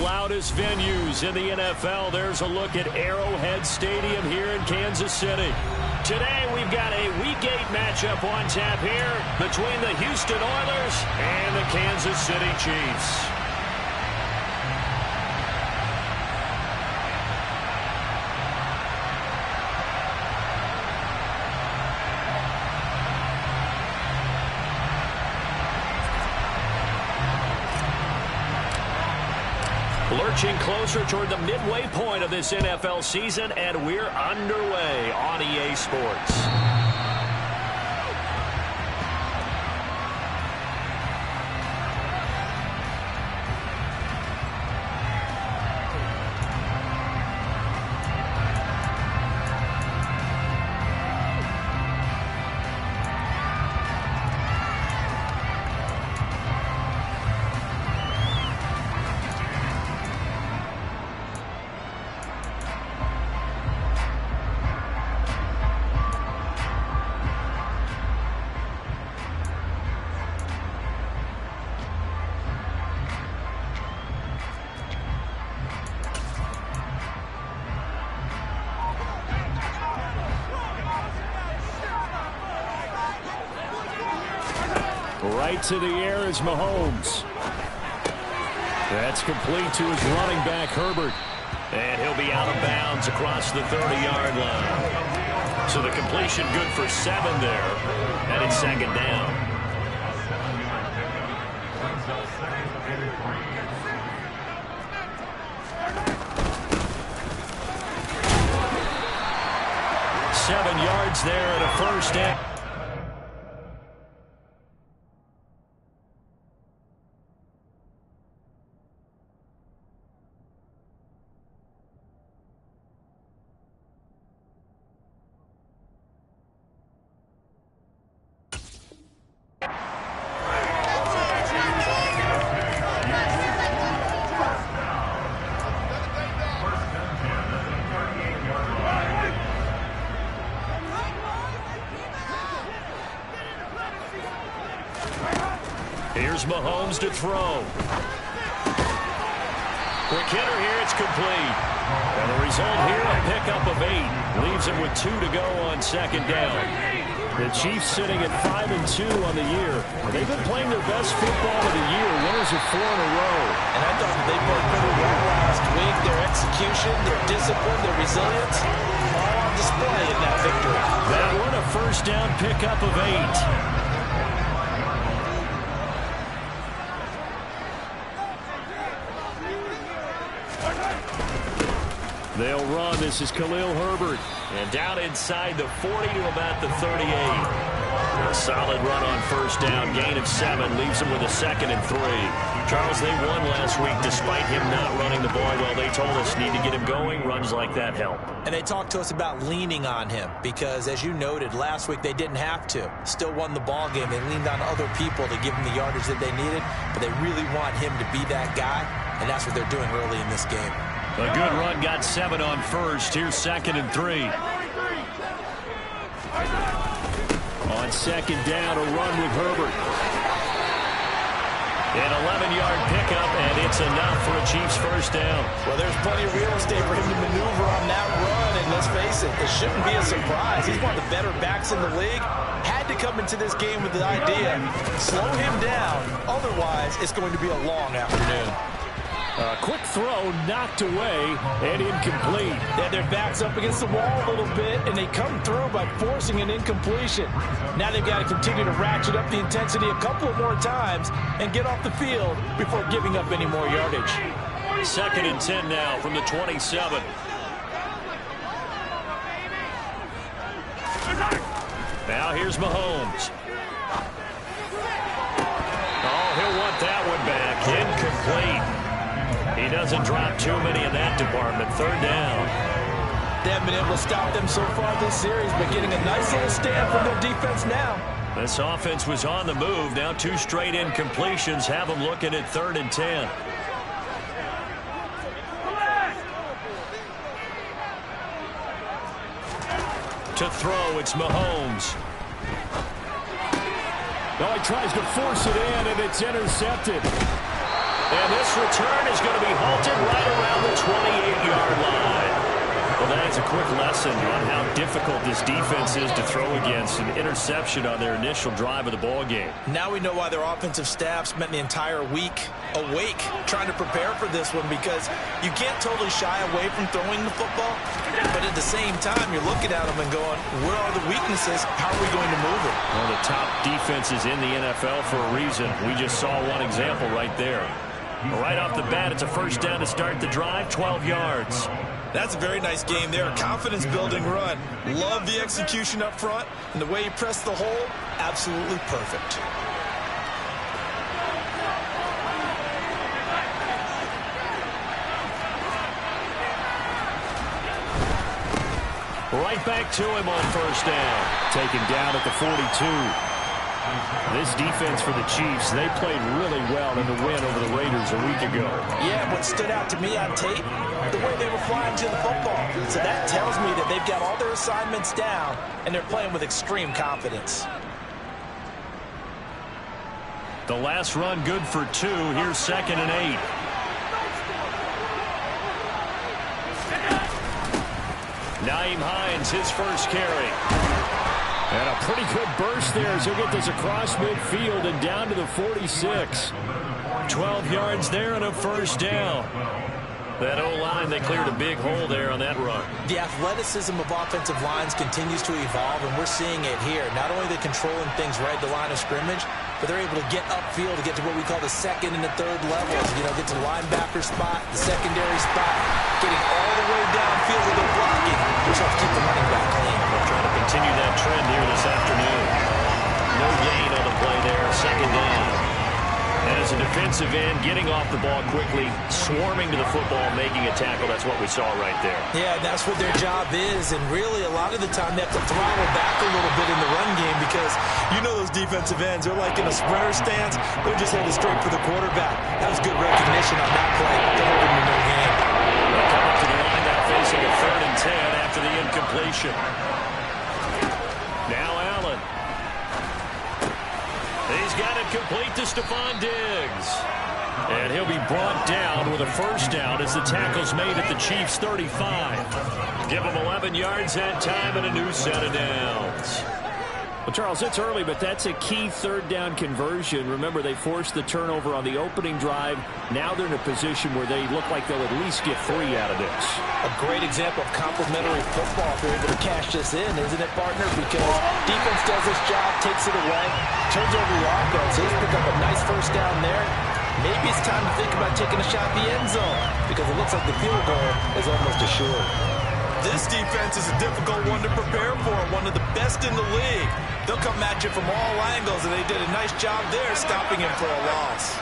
loudest venues in the NFL. There's a look at Arrowhead Stadium here in Kansas City. Today we've got a Week 8 matchup on tap here between the Houston Oilers and the Kansas City Chiefs. Lurching closer toward the midway point of this NFL season, and we're underway on EA Sports. Right to the air is Mahomes. That's complete to his running back, Herbert. And he'll be out of bounds across the 30-yard line. So the completion good for 7 there. And it's second down. Seven yards there at a first down. Here's Mahomes to throw. Quick hitter here, it's complete. And the result here, a pickup of 8. Leaves him with 2 to go on second down. The Chiefs sitting at 5-2 on the year. They've been playing their best football of the year. Winners of 4 in a row. And I thought that they played pretty well last week. Their execution, their discipline, their resilience, all on display in that victory. That one, a first down pickup of 8. They'll run. This is Khalil Herbert. And down inside the 40 to about the 38. A solid run on first down. Gain of 7. Leaves him with a 2nd and 3. Charles, they won last week despite him not running the ball well. They told us need to get him going. Runs like that help. And they talked to us about leaning on him because, as you noted, last week they didn't have to. Still won the ball game. They leaned on other people to give him the yardage that they needed. But they really want him to be that guy. And that's what they're doing early in this game. A good run, got 7 on first. Here's 2nd and 3. On second down, a run with Herbert. An 11-yard pickup, and it's enough for a Chiefs first down. Well, there's plenty of real estate for him to maneuver on that run, and let's face it, it shouldn't be a surprise. He's one of the better backs in the league. Had to come into this game with the idea, slow him down. Otherwise, it's going to be a long afternoon. A quick throw knocked away and incomplete. Yeah, their back's up against the wall a little bit, and they come through by forcing an incompletion. Now they've got to continue to ratchet up the intensity a couple of more times and get off the field before giving up any more yardage. 2nd and 10 now from the 27. Now here's Mahomes. Oh, he'll want that one back. Incomplete. He doesn't drop too many in that department. 3rd down. They haven't been able to stop them so far this series, but getting a nice little stand from their defense now. This offense was on the move. Now 2 straight incompletions have them looking at 3rd and 10. To throw, it's Mahomes. No, he tries to force it in, and it's intercepted. And this return is going to be halted right around the 28-yard line. Well, that is a quick lesson on how difficult this defense is to throw against. An interception on their initial drive of the ball game. Now we know why their offensive staff spent the entire week awake trying to prepare for this one, because you can't totally shy away from throwing the football, but at the same time you're looking at them and going, where are the weaknesses? How are we going to move it? One of the top defenses in the NFL for a reason. We just saw one example right there. Right off the bat, it's a first down to start the drive, 12 yards. That's a very nice game there. Confidence-building run. Love the execution up front, and the way he pressed the hole, absolutely perfect. Right back to him on first down. Taken down at the 42. This defense for the Chiefs, they played really well in the win over the Raiders a week ago. Yeah, what stood out to me on tape, the way they were flying to the football. So that tells me that they've got all their assignments down, and they're playing with extreme confidence. The last run good for 2. Here's 2nd and 8. Nyheim Hines, his first carry. And a pretty good burst there as he'll get this across midfield and down to the 46. 12 yards there and a first down. That O-line, they cleared a big hole there on that run. The athleticism of offensive lines continues to evolve, and we're seeing it here. Not only are they controlling things right at the line of scrimmage, but they're able to get upfield to get to what we call the second and the third levels. You know, get to the linebacker spot, the secondary spot, getting all the way downfield with their blocking, which helps keep the running back clean. We're trying to continue that trend here this afternoon. No gain on the play there, 2nd down. And as a defensive end, getting off the ball quickly, swarming to the football, making a tackle, that's what we saw right there. Yeah, that's what their job is, and really a lot of the time they have to throttle back a little bit in the run game, because you know those defensive ends, they're like in a sprinter stance, they're just headed straight for the quarterback. That was good recognition on that play to hold him in no game. They'll come up to the line now facing a 3rd and 10 after the incompletion. Now Allen. He's got it complete to Stephon Diggs. And he'll be brought down with a first down as the tackle's made at the Chiefs' 35. Give him 11 yards that time and a new set of downs. Well, Charles, it's early, but that's a key 3rd down conversion. Remember, they forced the turnover on the opening drive. Now they're in a position where they look like they'll at least get 3 out of this. A great example of complementary football if they're able to cash this in, isn't it, partner? Because defense does its job, takes it away, turns over the offense. He's picked up a nice first down there. Maybe it's time to think about taking a shot at the end zone, because it looks like the field goal is almost assured. This defense is a difficult one to prepare for, one of the best in the league. They'll come at you from all angles, and they did a nice job there stopping him for a loss.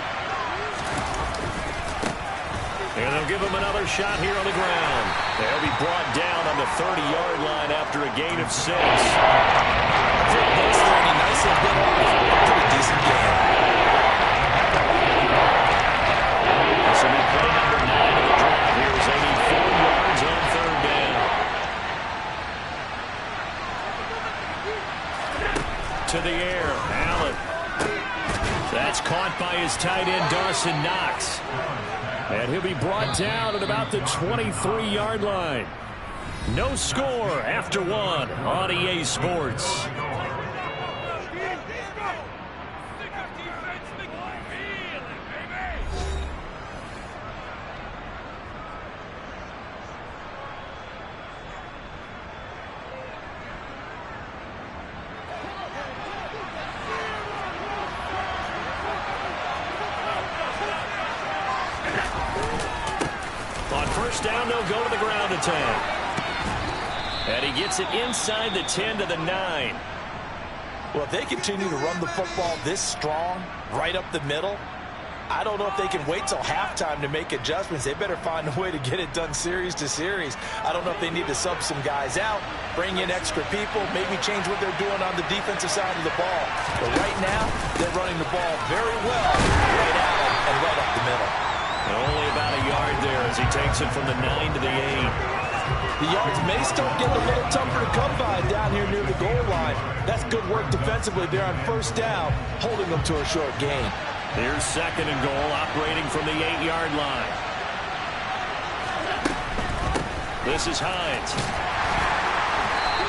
And they'll give him another shot here on the ground. They'll be brought down on the 30-yard line after a gain of 6. That's throwing nice and bit off. Pretty decent game. This will be play number 9 of the drive here as they need 4 yards on 3rd down. To the air, Allen. That's caught by his tight end, Dawson Knox. And he'll be brought down at about the 23-yard line. No score after 1 on EA Sports. Down, they'll go to the ground attack. And he gets it inside the 10 to the 9. Well, if they continue to run the football this strong, right up the middle, I don't know if they can wait till halftime to make adjustments. They better find a way to get it done series to series. I don't know if they need to sub some guys out, bring in extra people, maybe change what they're doing on the defensive side of the ball. But right now, they're running the ball very well right out and right up the middle. And only about a yard there as he takes it from the 9 to the 8. The yards may start getting a little tougher to come by down here near the goal line. That's good work defensively there on first down, holding them to a short gain. Here's 2nd and goal, operating from the 8-yard line. This is Hines.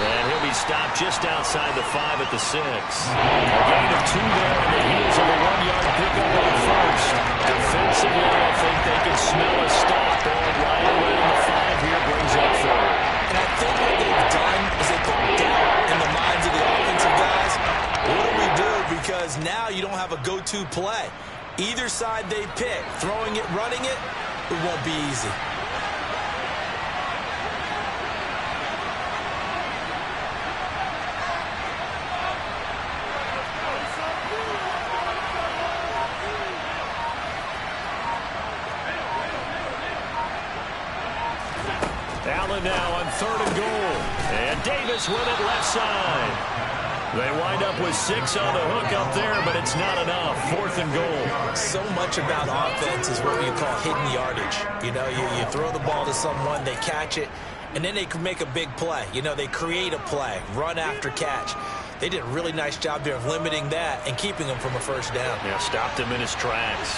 And he'll be stopped just outside the 5 at the 6. A gain of 2 there on the heels of a 1-yard pickup on first. Defensively, I think they can smell a stop. And right around the 5 here brings up 3rd. And I think what they've done is they put doubt in the minds of the offensive guys. What do we do? Because now you don't have a go-to play. Either side they pick, throwing it, running it, it won't be easy. Allen now on 3rd and goal. And Davis with it left side. They wind up with 6 on the hook up there, but it's not enough. 4th and goal. So much about offense is what you call hidden yardage. You know, you throw the ball to someone, they catch it, and then they can make a big play. You know, they create a play, run after catch. They did a really nice job there of limiting that and keeping him from a first down. Yeah, stopped him in his tracks.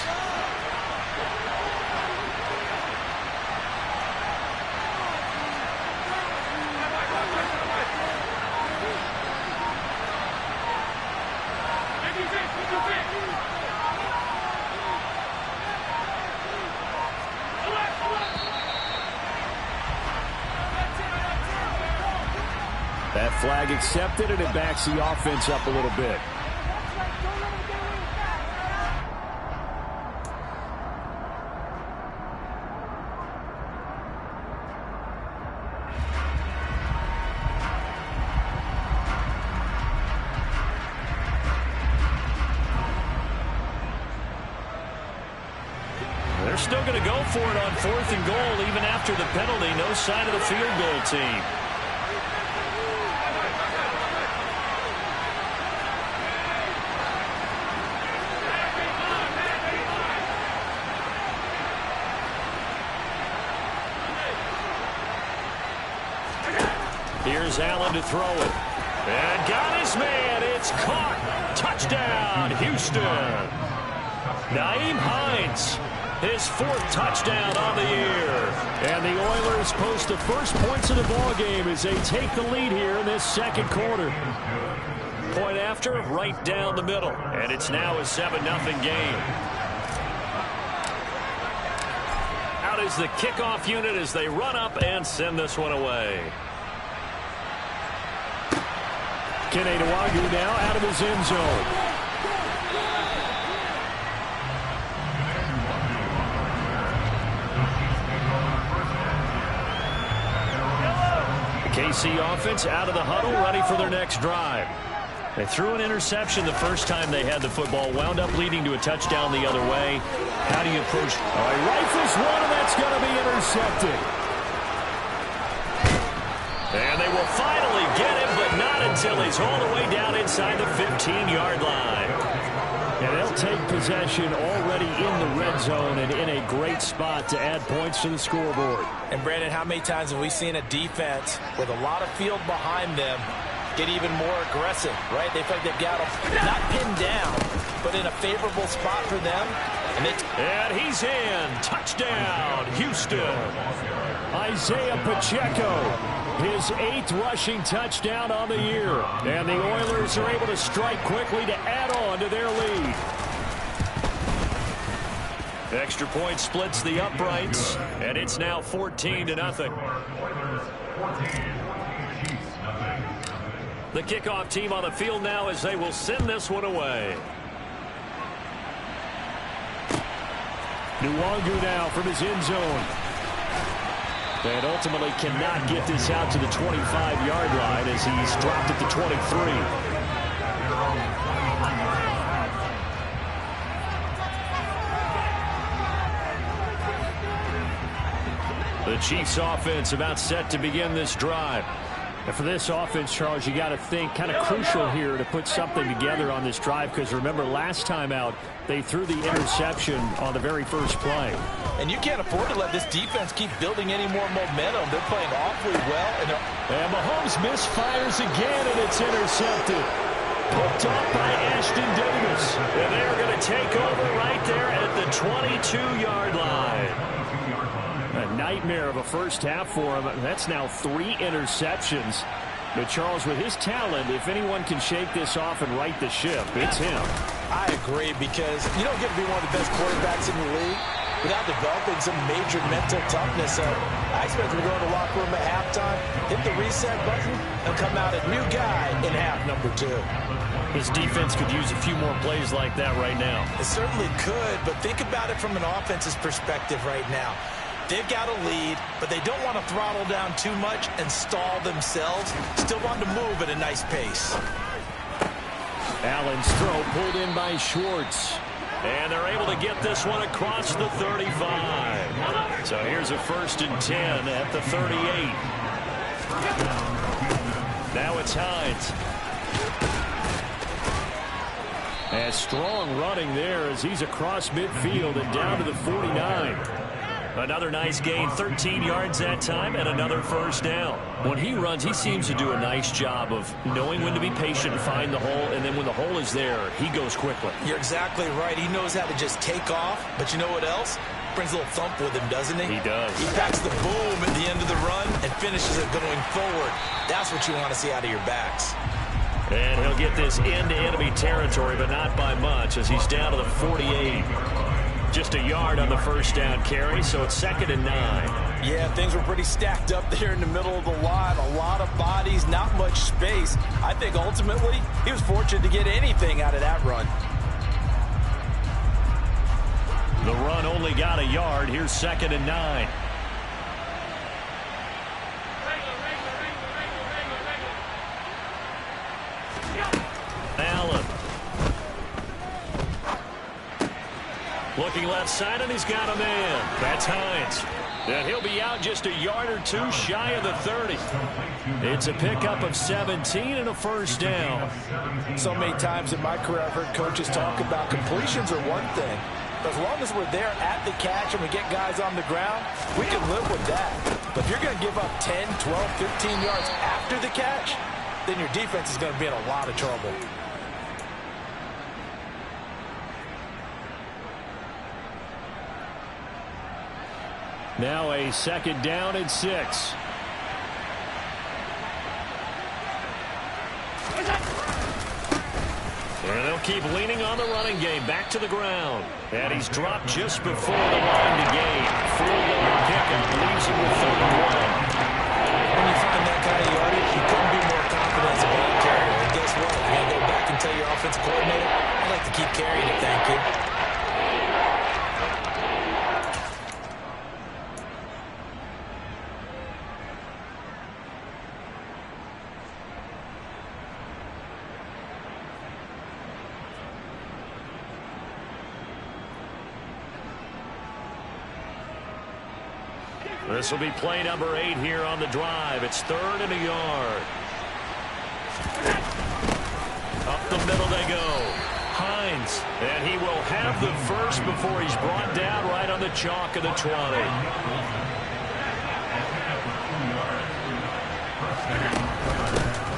That flag accepted, and it backs the offense up a little bit. They're still going to go for it on 4th and goal, even after the penalty. No sign of the field goal team. Here's Allen to throw it. And got his man. It's caught. Touchdown, Houston. Nyheim Hines, his 4th touchdown on the year. And the Oilers post the first points of the ballgame as they take the lead here in this 2nd quarter. Point after, right down the middle. And it's now a 7-0 game. Out is the kickoff unit as they run up and send this one away. Kene Nwangwu now out of his end zone. The KC offense out of the huddle, ready for their next drive. They threw an interception the first time they had the football, wound up leading to a touchdown the other way. How do you approach? All right, rifles one, and that's going to be intercepted. And they will finally get him, but not until he's all the way down inside the 15-yard line. And they'll take possession already in the red zone and in a great spot to add points to the scoreboard. And, Brandon, how many times have we seen a defense with a lot of field behind them get even more aggressive, right? They feel like they've got them not pinned down, but in a favorable spot for them. And he's in. Touchdown, Houston. Isaiah Pacheco, his 8th rushing touchdown on the year. And the Oilers are able to strike quickly to add on to their lead. Extra point splits the uprights, and it's now 14-0. The kickoff team on the field now as they will send this one away. Nwangwu now from his end zone. And ultimately cannot get this out to the 25-yard line as he's dropped at the 23. The Chiefs offense about set to begin this drive. And for this offense, Charles, you got to think kind of crucial here to put something together on this drive, because remember last time out they threw the interception on the very first play. And you can't afford to let this defense keep building any more momentum. They're playing awfully well. And Mahomes misfires again, and it's intercepted. Picked off by Ashton Davis. And they're going to take over right there at the 22-yard line. A nightmare of a first half for him. That's now 3 interceptions. But Charles, with his talent, if anyone can shake this off and right the ship, it's him. I agree, because you don't get to be one of the best quarterbacks in the league without developing some major mental toughness. So I expect him to go to the locker room at halftime, hit the reset button, and come out a new guy in half number 2. His defense could use a few more plays like that right now. It certainly could, but think about it from an offense's perspective right now. They've got a lead, but they don't want to throttle down too much and stall themselves. Still want to move at a nice pace. Allen's throw pulled in by Schwartz. And they're able to get this one across the 35. So here's a 1st and 10 at the 38. Now it's Hines. And strong running there as he's across midfield and down to the 49. Another nice gain, 13 yards that time, and another 1st down. When he runs, he seems to do a nice job of knowing when to be patient and find the hole, and then when the hole is there, he goes quickly. You're exactly right. He knows how to just take off, but you know what else? Brings a little thump with him, doesn't he? He does. He packs the boom at the end of the run and finishes it going forward. That's what you want to see out of your backs. And he'll get this into enemy territory, but not by much, as he's down to the 48. Just a yard on the 1st down carry, so it's 2nd and 9. Yeah, things were pretty stacked up there in the middle of the line. A lot of bodies, not much space. I think ultimately he was fortunate to get anything out of that run. The run only got a yard. Here's 2nd and 9. Allen. Looking left side, and he's got a man. That's Hines. And he'll be out just a yard or 2 shy of the 30. It's a pickup of 17 and a 1st down. So many times in my career I've heard coaches talk about completions are one thing. But as long as we're there at the catch and we get guys on the ground, we can live with that. But if you're going to give up 10, 12, 15 yards after the catch, then your defense is going to be in a lot of trouble. Now a 2nd down and 6. And they'll keep leaning on the running game. Back to the ground. And he's dropped just before the line to gain. Full load pickup leaves him with 31. When you find that kind of yardage, you couldn't be more confident as a ball carrier. And guess what? You're going to go back and tell your offensive coordinator, I'd like to keep carrying it, thank you. This will be play number 8 here on the drive. It's 3rd and a yard. Up the middle they go. Hines. And he will have the first before he's brought down right on the chalk of the 20.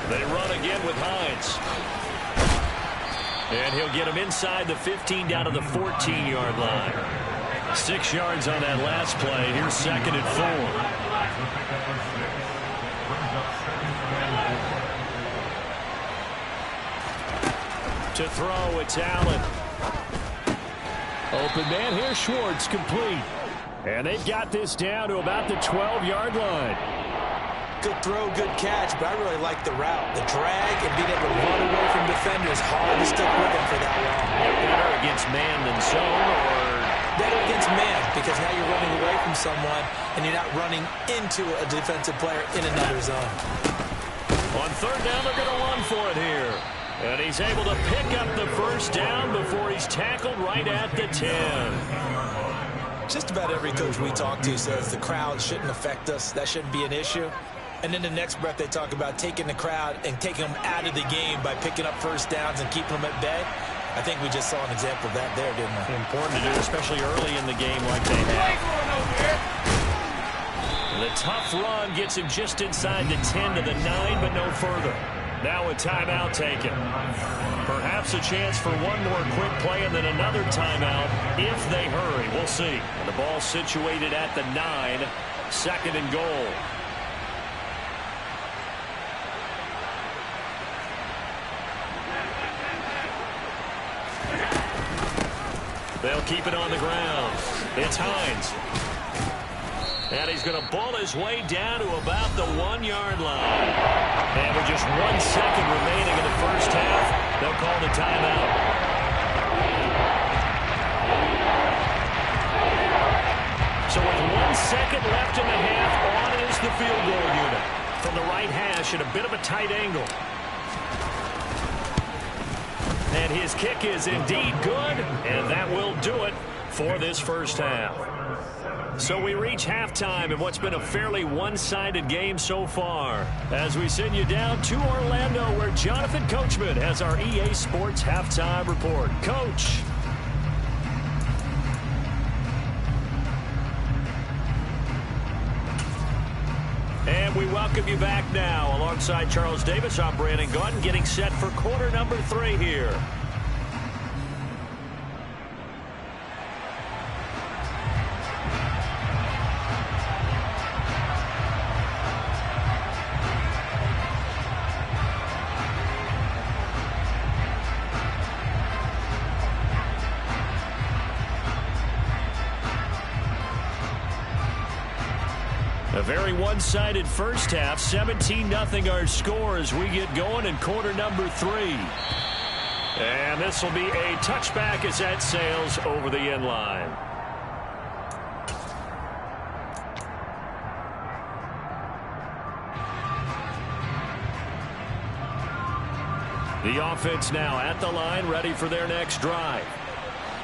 They run again with Hines. And he'll get him inside the 15 down to the 14-yard line. 6 yards on that last play. Here's 2nd and 4. To throw, it's Allen. Open man here, Schwartz, complete. And they've got this down to about the 12-yard line. Good throw, good catch, but I really like the route. The drag and being able to run away from defenders, hard to stick with him for that long. Better against man than zone, or better against man, because now you're running away from someone and you're not running into a defensive player in another zone. On 3rd down, they're going to run for it here. And he's able to pick up the 1st down before he's tackled right at the 10. Just about every coach we talk to says the crowd shouldn't affect us. That shouldn't be an issue. And then the next breath they talk about taking the crowd and taking them out of the game by picking up 1st downs and keeping them at bay. I think we just saw an example of that there, didn't we? Important to do, especially early in the game like they have. The tough run gets him just inside the 10 to the 9, but no further. Now a timeout taken. Perhaps a chance for one more quick play and then another timeout if they hurry. We'll see. And the ball situated at the 9. 2nd and goal. They'll keep it on the ground. It's Hines. And he's going to ball his way down to about the 1-yard line. And with just 1 second remaining in the first half, they'll call the timeout. So with 1 second left in the half, on is the field goal unit. From the right hash at a bit of a tight angle. And his kick is indeed good, and that will do it for this first half. So we reach halftime in what's been a fairly one-sided game so far. As we send you down to Orlando, where Jonathan Coachman has our EA Sports Halftime Report. Coach. And we welcome you back now. Alongside Charles Davis, I'm Brandon Gaudin, getting set for quarter number 3 here. A very one-sided first half. 17-0 our score as we get going in quarter number 3. And this will be a touchback as that sails over the end line. The offense now at the line, ready for their next drive.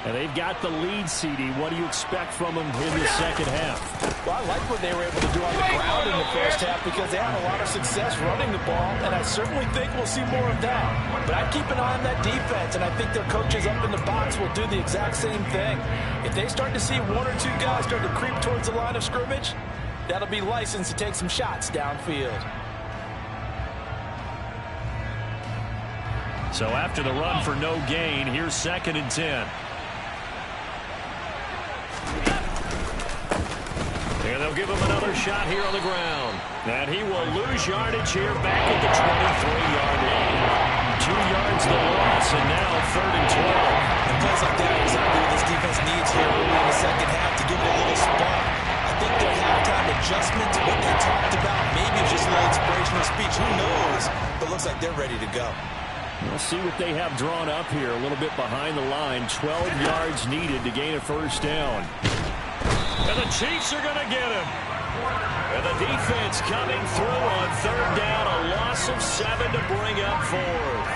And they've got the lead, CD. What do you expect from them in the second half? Well, I like what they were able to do on the ground in the first half because they had a lot of success running the ball, and I certainly think we'll see more of that. But I'd keep an eye on that defense, and I think their coaches up in the box will do the exact same thing. If they start to see 1 or 2 guys start to creep towards the line of scrimmage, that'll be licensed to take some shots downfield. So after the run for no gain, here's 2nd and 10. And they'll give him another shot here on the ground. And he will lose yardage here back at the 23-yard line. 2 yards the loss, and now 3rd and 12. And plays like that are exactly what this defense needs here early in the second half to give it a little spark. I think their halftime adjustments, what they talked about, maybe just a little inspirational speech. Who knows? But it looks like they're ready to go. We'll see what they have drawn up here. A little bit behind the line. 12 yards needed to gain a first down. And the Chiefs are going to get him. And the defense coming through on 3rd down. A loss of 7 to bring up 4th.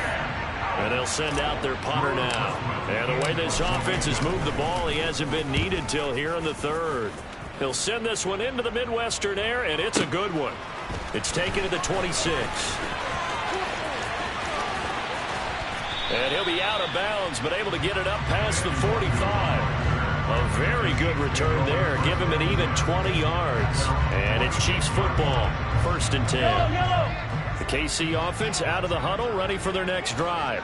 And they'll send out their punter now. And the way this offense has moved the ball, he hasn't been needed till here in the 3rd. He'll send this one into the Midwestern air, and it's a good one. It's taken to the 26. And he'll be out of bounds, but able to get it up past the 45. A very good return there. Give him an even 20 yards. And it's Chiefs football. 1st and 10. The KC offense out of the huddle, ready for their next drive.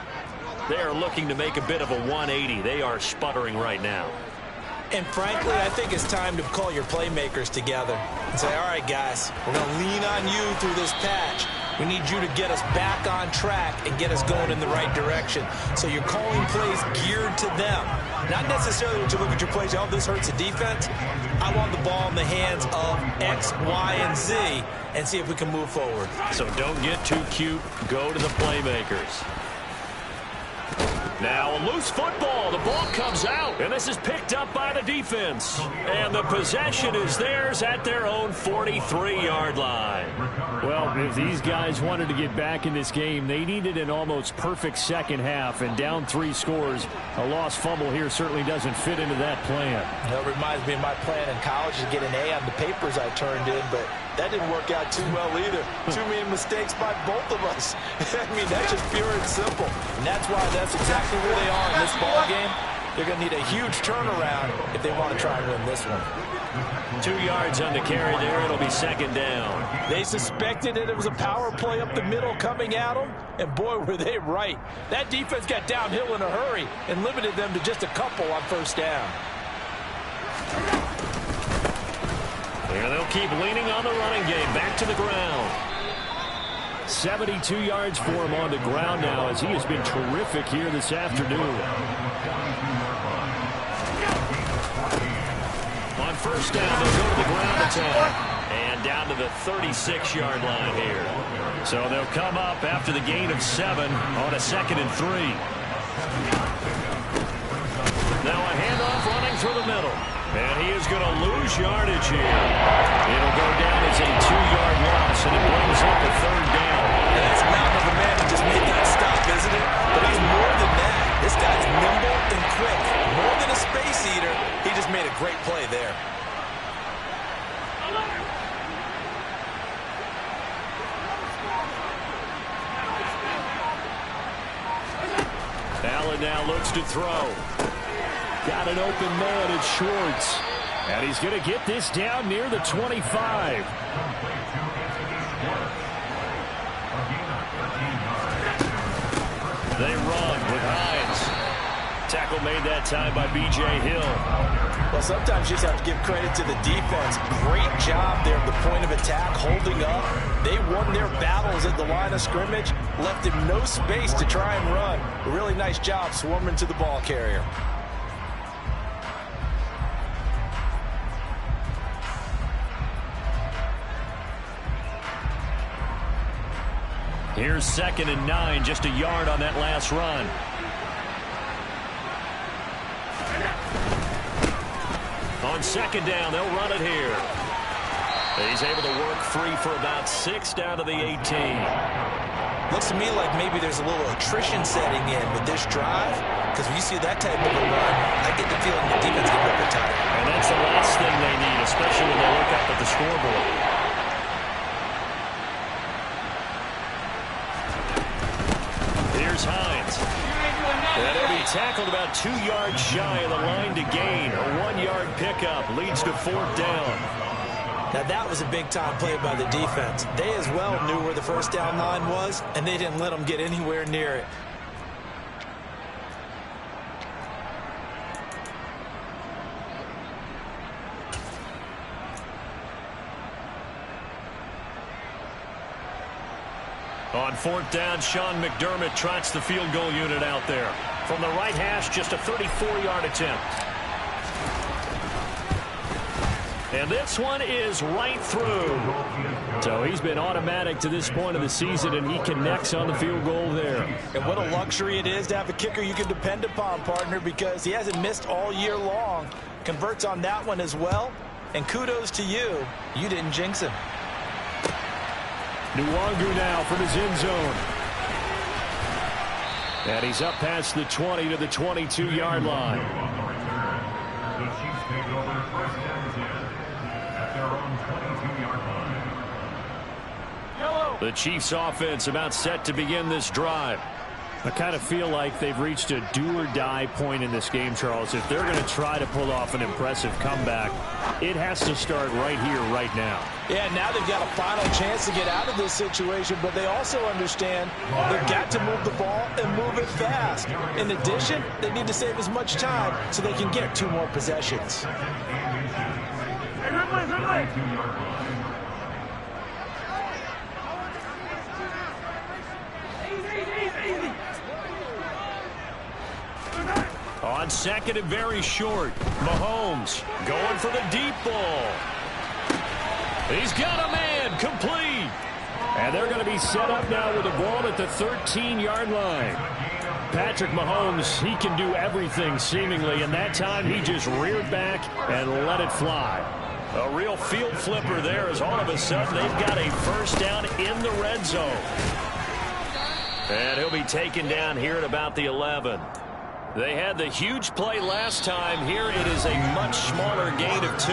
They are looking to make a bit of a 180. They are sputtering right now. And frankly, I think it's time to call your playmakers together and say, all right, guys, we're going to lean on you through this patch. We need you to get us back on track and get us going in the right direction. So you're calling plays geared to them. Not necessarily when you look at your plays, oh, this hurts the defense. I want the ball in the hands of X, Y, and Z and see if we can move forward. So don't get too cute. Go to the playmakers. Now a loose football. The ball comes out, and this is picked up by the defense. And the possession is theirs at their own 43-yard line. Well, if these guys wanted to get back in this game, they needed an almost perfect second half, and down 3 scores. A lost fumble here certainly doesn't fit into that plan. That reminds me of my plan in college to get an A on the papers I turned in, but that didn't work out too well either. Too many mistakes by both of us. I mean, that's just pure and simple. And that's why that's exactly where they are in this ball game. They're going to need a huge turnaround if they want to try and win this one. 2 yards on the carry there. It'll be second down. They suspected that it was a power play up the middle coming at them, and boy, were they right. That defense got downhill in a hurry and limited them to just a couple on first down. And they'll keep leaning on the running game. Back to the ground. 72 yards for him on the ground now as he has been terrific here this afternoon. On first down, they'll go to the ground attack. And down to the 36-yard line here. So they'll come up after the gain of 7 on a 2nd and 3. Now a handoff running through the middle. And he is going to lose yardage here. It'll go down as a 2-yard loss, and it brings up a 3rd down. And that's a mountain of a man who just made that stop, isn't it? But he's more than that. This guy's nimble and quick. More than a space eater, he just made a great play there. Allen now looks to throw. Got an open man at Schwartz. And he's going to get this down near the 25. They run with Hines. Tackle made that time by B.J. Hill. Well, sometimes you just have to give credit to the defense. Great job there at the point of attack, holding up. They won their battles at the line of scrimmage, left him no space to try and run. A really nice job swarming to the ball carrier. Here's 2nd and 9, just a yard on that last run. On 2nd down, they'll run it here. He's able to work free for about 6 down to the 18. Looks to me like maybe there's a little attrition setting in with this drive, because when you see that type of a run, I get the feeling the defense is going to retire. And that's the last thing they need, especially when they look up at the scoreboard. Here's Hines. And he'll be tackled about 2 yards shy of the line to gain. A 1-yard pickup leads to 4th down. Now that was a big-time play by the defense. They as well knew where the first down line was, and they didn't let them get anywhere near it. On 4th down, Sean McDermott trots the field goal unit out there. From the right hash, just a 34-yard attempt. And this one is right through. So he's been automatic to this point of the season, and he connects on the field goal there. And what a luxury it is to have a kicker you can depend upon, partner, because he hasn't missed all year long. Converts on that one as well. And kudos to you. You didn't jinx him. Nwangu now from his end zone. And he's up past the 20 to the 22-yard line. The Chiefs take over first and 10 at their own 22-yard line. The Chiefs offense about set to begin this drive. I kind of feel like they've reached a do-or-die point in this game, Charles. If they're going to try to pull off an impressive comeback, it has to start right here, right now. Yeah, now they've got a final chance to get out of this situation, but they also understand they've got to move the ball and move it fast. In addition, they need to save as much time so they can get 2 more possessions. On 2nd and very short, Mahomes going for the deep ball. He's got a man, complete. And they're going to be set up now with the ball at the 13-yard line. Patrick Mahomes, he can do everything seemingly, and that time he just reared back and let it fly. A real field flipper there as all of a sudden they've got a first down in the red zone. And he'll be taken down here at about the 11. They had the huge play last time. Here it is a much smaller gain of 2.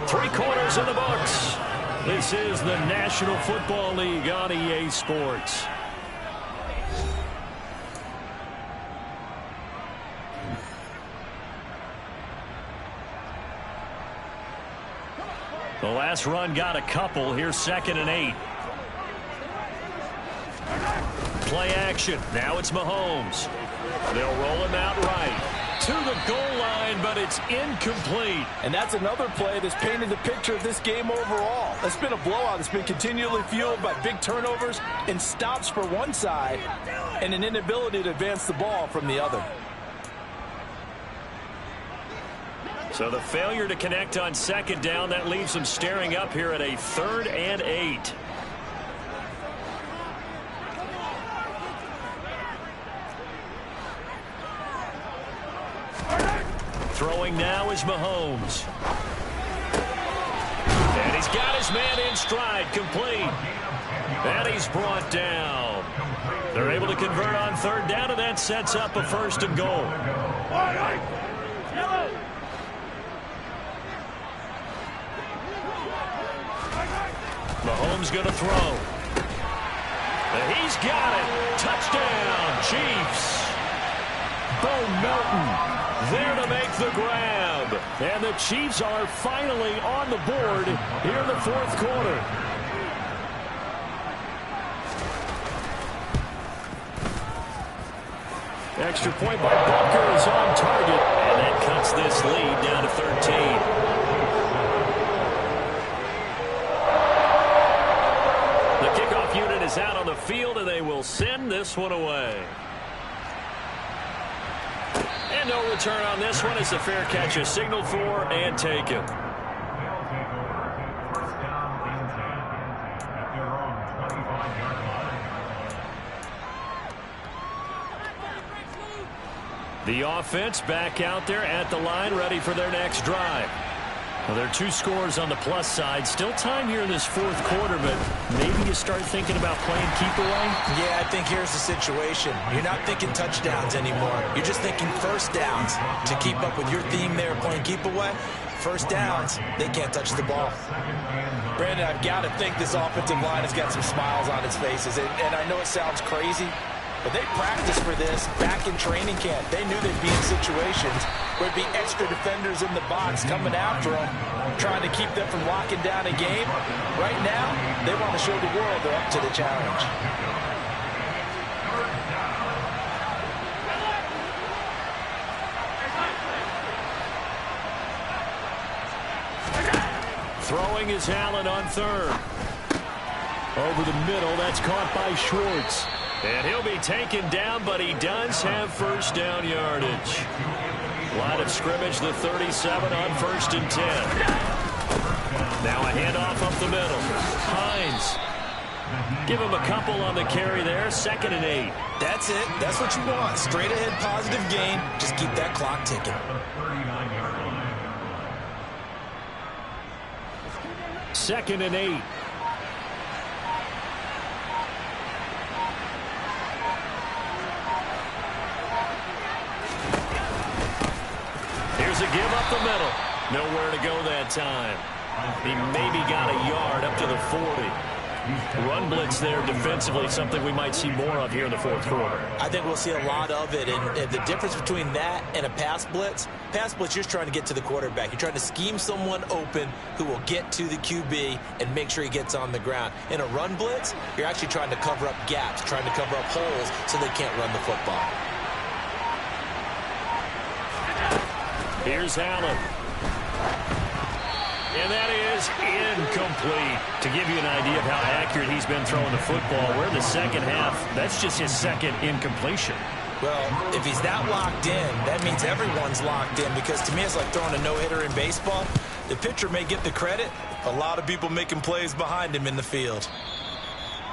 3 quarters in the books. This is the National Football League on EA Sports. The last run got a couple. Here's 2nd and 8. Play action. Now it's Mahomes. They'll roll him out right to the goal line, but it's incomplete. And that's another play that's painted the picture of this game overall. It's been a blowout. It's been continually fueled by big turnovers and stops for one side and an inability to advance the ball from the other. So the failure to connect on 2nd down, that leaves them staring up here at a 3rd and 8. Throwing now is Mahomes. And he's got his man in stride, complete. And he's brought down. They're able to convert on 3rd down, and that sets up a 1st and goal. Mahomes going to throw. He's got it. Touchdown, Chiefs. Bo Melton there to make the grab. And the Chiefs are finally on the board here in the 4th quarter. Extra point by Butker is on target. And that cuts this lead down to 13. Unit is out on the field, and they will send this one away. And no return on this one as the fair catch is signaled for and taken. The offense back out there at the line, ready for their next drive. Well, there are 2 scores on the plus side. Still time here in this 4th quarter, but maybe you start thinking about playing keep away? Yeah, I think here's the situation. You're not thinking touchdowns anymore. You're just thinking 1st downs. To keep up with your theme there, playing keep away, 1st downs, they can't touch the ball. Brandon, I've got to think this offensive line has got some smiles on its faces. And I know it sounds crazy, but they practiced for this back in training camp. They knew they'd be in situations where there'd be extra defenders in the box coming after them, trying to keep them from locking down a game. Right now, they want to show the world they're up to the challenge. Throwing is Allen on 3rd. Over the middle, that's caught by Schwartz. And he'll be taken down, but he does have 1st down yardage. Line of scrimmage, the 37 on 1st and 10. Now a handoff up the middle. Hines. Give him a couple on the carry there. 2nd and 8. That's it. That's what you want. Straight ahead positive gain. Just keep that clock ticking. 2nd and 8. Here's a give up the middle. Nowhere to go that time. He maybe got a yard up to the 40. Run blitz there defensively, something we might see more of here in the 4th quarter. I think we'll see a lot of it. And the difference between that and a pass blitz, you're just trying to get to the quarterback. You're trying to scheme someone open who will get to the QB and make sure he gets on the ground. In a run blitz, you're actually trying to cover up gaps, trying to cover up holes so they can't run the football. Here's Allen. And that is incomplete. To give you an idea of how accurate he's been throwing the football, we're in the 2nd half. That's just his 2nd incompletion. Well, if he's that locked in, that means everyone's locked in, because to me it's like throwing a no-hitter in baseball. The pitcher may get the credit. A lot of people making plays behind him in the field.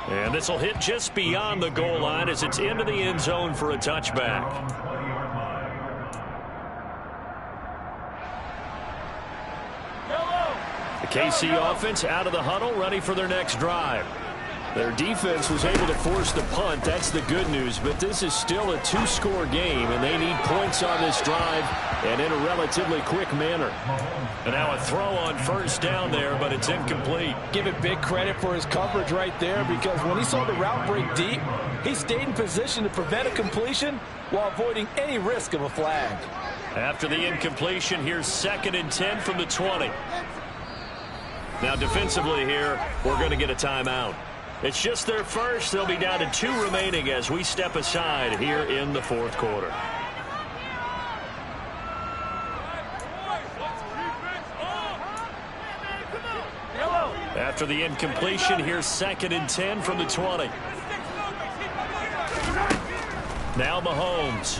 And this will hit just beyond the goal line as it's into the end zone for a touchback. The KC offense out of the huddle, ready for their next drive. Their defense was able to force the punt. That's the good news. But this is still a 2-score game, and they need points on this drive and in a relatively quick manner. And now a throw on 1st down there, but it's incomplete. Give it big credit for his coverage right there, because when he saw the route break deep, he stayed in position to prevent a completion while avoiding any risk of a flag. After the incompletion, here's 2nd and 10 from the 20. Now defensively here, we're going to get a timeout. It's just their first. They'll be down to 2 remaining as we step aside here in the fourth quarter. After the incompletion, here's 2nd and 10 from the 20. Now Mahomes.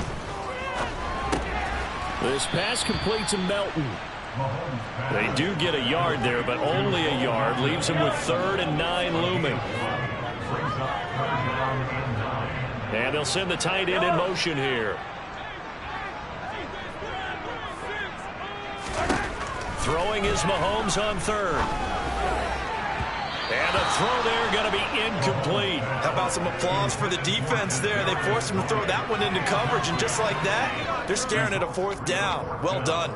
This pass complete to Melton. They do get a yard there, but only a yard. Leaves him with 3rd and 9 looming. And they'll send the tight end in motion here. Throwing is Mahomes on 3rd. And a throw there going to be incomplete. How about some applause for the defense there? They forced him to throw that one into coverage, and just like that, they're staring at a 4th down. Well done.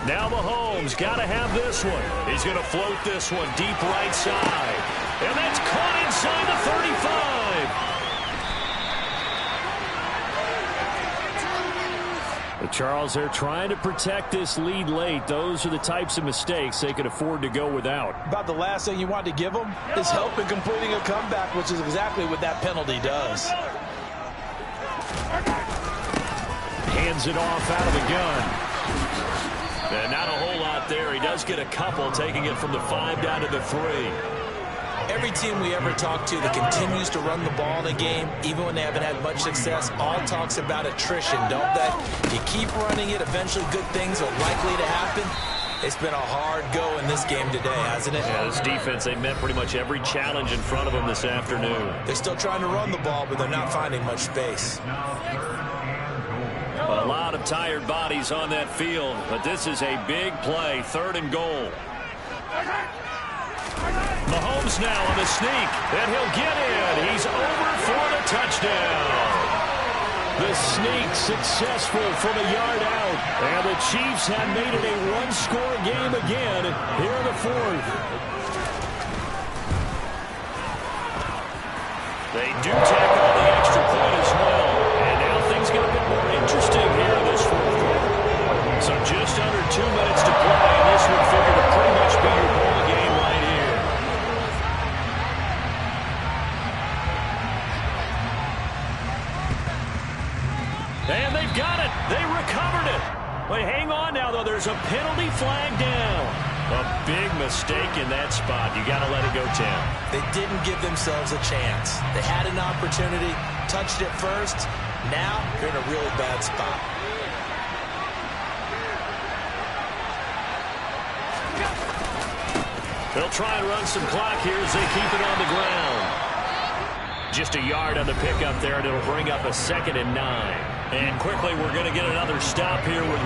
Now Mahomes got to have this one. He's going to float this one deep right side. And that's caught inside the 35. But Charles, they're trying to protect this lead late. Those are the types of mistakes they could afford to go without. About the last thing you want to give them is help in completing a comeback, which is exactly what that penalty does. Hands it off out of the gun. And not a whole lot there. He does get a couple, taking it from the 5 down to the 3. Every team we ever talk to that continues to run the ball in a game, even when they haven't had much success, all talks about attrition, don't they? If you keep running it, eventually good things are likely to happen. It's been a hard go in this game today, hasn't it? Yeah, this defense, they met pretty much every challenge in front of them this afternoon. They're still trying to run the ball, but they're not finding much space. A lot of tired bodies on that field, but this is a big play, 3rd and goal. Mahomes now on the sneak, and he'll get in. He's over for the touchdown. The sneak successful from a yard out, and the Chiefs have made it a one-score game again here in the 4th. They do tack on the extra point as well, and now things get a bit more interesting here in this 4th quarter. So just under 2 minutes to play, and this would figure to pretty much be your ball game right here. And they've got it. They recovered it. But hang on now, though. There's a penalty flag down. A big mistake in that spot. You got to let it go, Tim. They didn't give themselves a chance. They had an opportunity, touched it first. Now they're in a really bad spot. They'll try and run some clock here as they keep it on the ground. Just a yard on the pickup there, and it'll bring up a 2nd and 9. And quickly, we're going to get another stop here with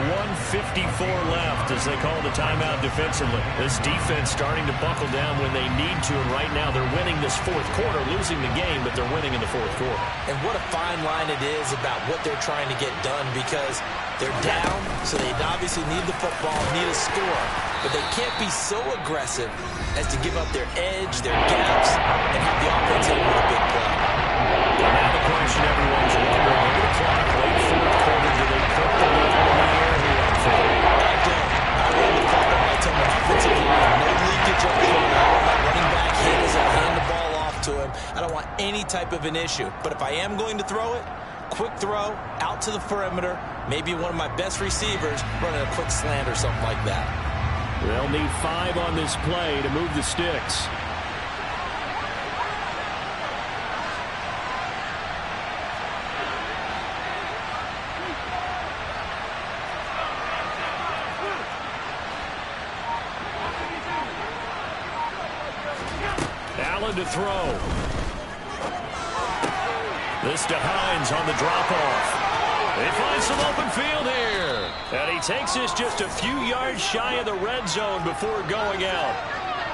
1:54 left as they call the timeout defensively. This defense starting to buckle down when they need to, and right now they're winning this 4th quarter, losing the game, but they're winning in the 4th quarter. And what a fine line it is about what they're trying to get done, because they're down, so they obviously need the football, need a score, but they can't be so aggressive as to give up their edge, their gaps, and have the offense hit with a big play. And now the question everyone's wondering, over the clock, late 4th quarter, do they put the ball in the air here on 4th? I don't. I run the clock. I tell my offensive line, no leakage up front. I want my running back hit as I hand the ball off to him. I don't want any type of an issue. But if I am going to throw it, quick throw, out to the perimeter, maybe one of my best receivers running a quick slant or something like that. They'll need 5 on this play to move the sticks. Allen to throw. This to Hines on the drop-off. They find some open field here. And he takes this just a few yards shy of the red zone before going out.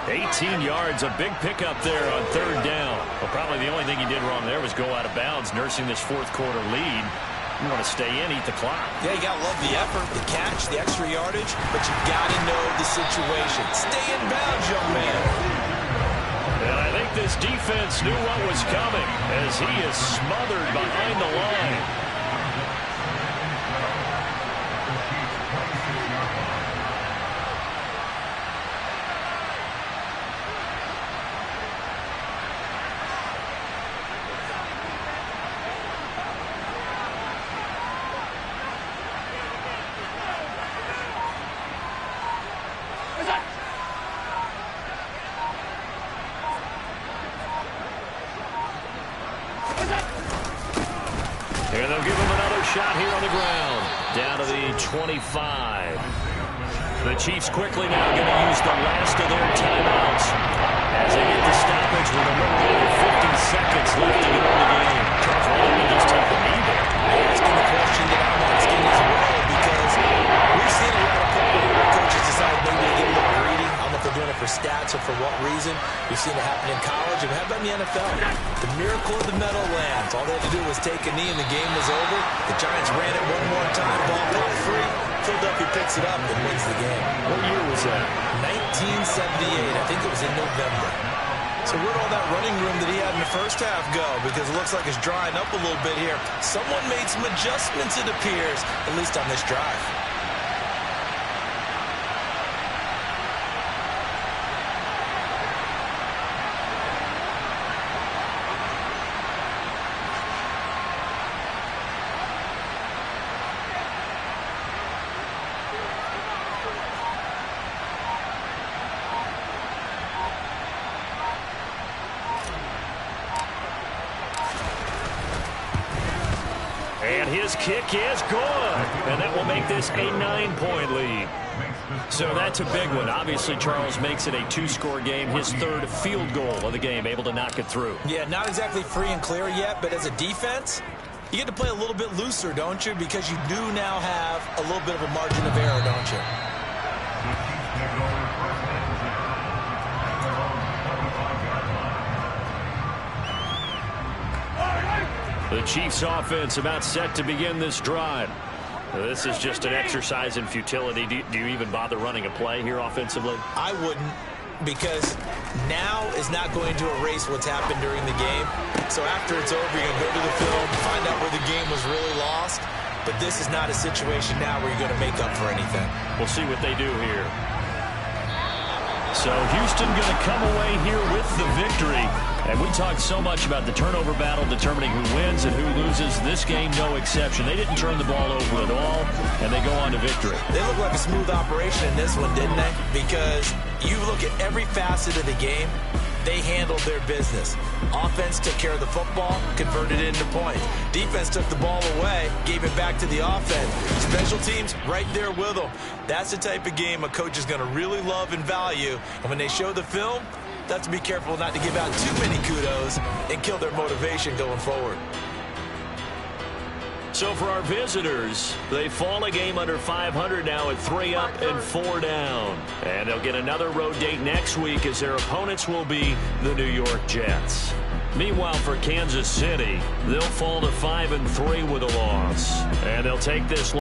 18 yards, a big pickup there on third down. Well, probably the only thing he did wrong there was go out of bounds, nursing this fourth quarter lead. You want to stay in, eat the clock. Yeah, you got to love the effort, the catch, the extra yardage, but you got to know the situation. Stay in bounds, young man. And I think this defense knew what was coming as he is smothered behind the line. Here they'll give him another shot here on the ground. Down to the 25. The Chiefs quickly now going to use the last of their timeouts as they get the stoppage with a little over 50 seconds left to go in the game. Charles, why didn't he just take the knee there? Asking the question that I'm asking as well, because we've seen a lot of people where coaches decide maybe to get a little greedy. I don't know if they're doing it for stats or for what reason. We've seen it happen in college, and how about in the NFL? The miracle of the Meadowlands. All they had to do was take a knee and the game was over. The Giants ran it one more time, ball popped free. Philadelphia picks it up and wins the game. What year was that? 1978. I think it was in November. So where'd all that running room that he had in the first half go? Because it looks like it's drying up a little bit here. Someone made some adjustments, it appears, at least on this drive. And his kick is good. And that will make this a 9-point lead. So that's a big one. Obviously, Charles makes it a 2-score game. His third field goal of the game, able to knock it through. Yeah, not exactly free and clear yet, but as a defense, you get to play a little bit looser, don't you? Because you do now have a little bit of a margin of error, don't you? The Chiefs offense about set to begin this drive. This is just an exercise in futility. Do you even bother running a play here offensively? I wouldn't, because now is not going to erase what's happened during the game. So after it's over, you're going to go to the film, find out where the game was really lost. But this is not a situation now where you're going to make up for anything. We'll see what they do here. So Houston going to come away here with the victory. And we talked so much about the turnover battle determining who wins and who loses. This game, no exception. They didn't turn the ball over at all, and they go on to victory. They look like a smooth operation in this one, didn't they? Because you look at every facet of the game, they handled their business. Offense took care of the football, converted it into points. Defense took the ball away, gave it back to the offense. Special teams, right there with them. That's the type of game a coach is going to really love and value. And when they show the film, they have to be careful not to give out too many kudos and kill their motivation going forward. So for our visitors, they fall a game under 500 now at 3 up and 4 down. And they'll get another road date next week as their opponents will be the New York Jets. Meanwhile, for Kansas City, they'll fall to 5 and 3 with a loss. And they'll take this